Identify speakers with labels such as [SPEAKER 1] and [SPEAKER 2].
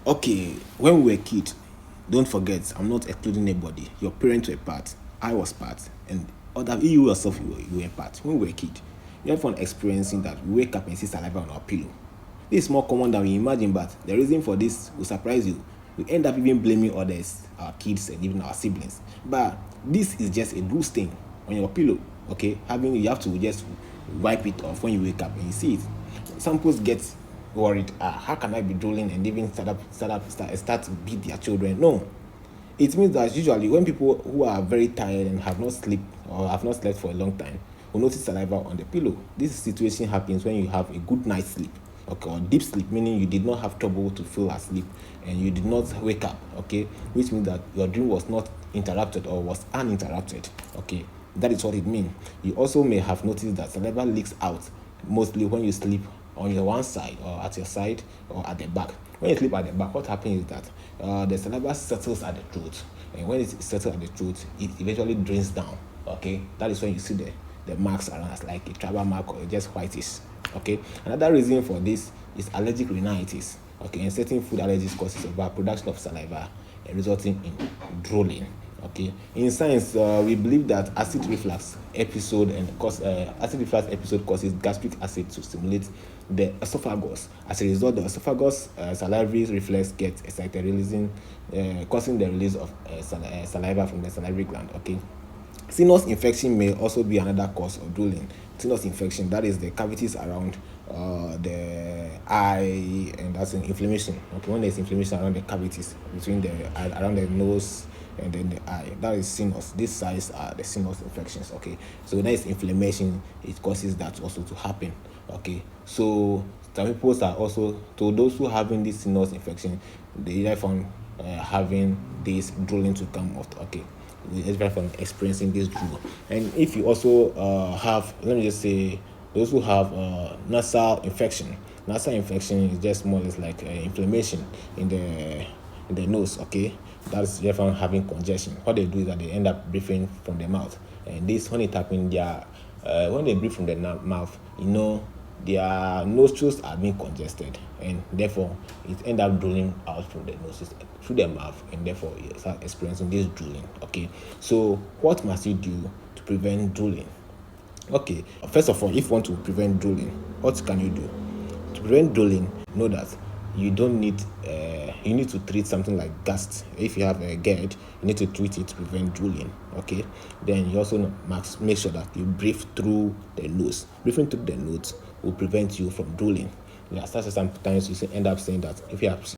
[SPEAKER 1] Okay, when we were kids, don't forget, I'm not excluding anybody. Your parents were part, I was part, and other you yourself you were part. When we were kids, we have fun experiencing that. We wake up and see saliva on our pillow. This is more common than we imagine, but the reason for this will surprise you. We end up even blaming others, our kids, and even our siblings. But this is just a bruise stain on your pillow. Okay, having you have to just wipe it off when you wake up and you see it. Some people get worried. How can I be drooling and even start to beat their children? No, it means that usually when people who are very tired and have not slept or have not slept for a long time will notice saliva on the pillow. This situation happens when you have a good night's sleep, okay, or deep sleep, meaning you did not have trouble to fall asleep and you did not wake up, okay, which means that your dream was not interrupted or was uninterrupted, okay. That is what it means. You also may have noticed that saliva leaks out mostly when you sleep on your one side or at your side or at the back. When you sleep at the back, what happens is that the saliva settles at the throat, and when it settles at the throat, it eventually drains down. Okay, that is when you see the marks around as like a travel mark or just whitish. Okay, another reason for this is allergic rhinitis. Okay, and certain food allergies causes overproduction of saliva, resulting in drooling. Okay, in science, we believe that acid reflux episode causes gastric acid to stimulate the esophagus. As a result, the esophagus salivary reflex gets excited, causing the release of saliva from the salivary gland. Okay, sinus infection may also be another cause of drooling. Sinus infection, that is the cavities around the eye, and that's an inflammation. Okay, when there's inflammation around the cavities between around the nose and then the eye, that is sinus. These sides are the sinus infections. Okay, so when there is inflammation, it causes that also to happen. Okay, so some people are also, to those who having this sinus infection, they either found having this drooling to come out. Okay, it's very from experiencing this drool. And if you also have, let me just say, those who have nasal infection. Nasal infection is just more or less like inflammation in the nose. Okay, that's just from having congestion. What they do is that they end up breathing from the mouth, and this when it happens, when they breathe from the mouth, their nostrils are being congested, and therefore it end up drooling out from the noses through the mouth, and therefore you start experiencing this drooling. Okay, so what must you do to prevent drooling? Okay, first of all, if you want to prevent drooling, what can you do to prevent drooling? Know that you don't need you need to treat something like gast. If you have a GERD, you need to treat it to prevent drooling. Okay, then you also must make sure that you breathe through the nose. Breathing through the nose will prevent you from drooling. Yeah, sometimes you end up saying that if you have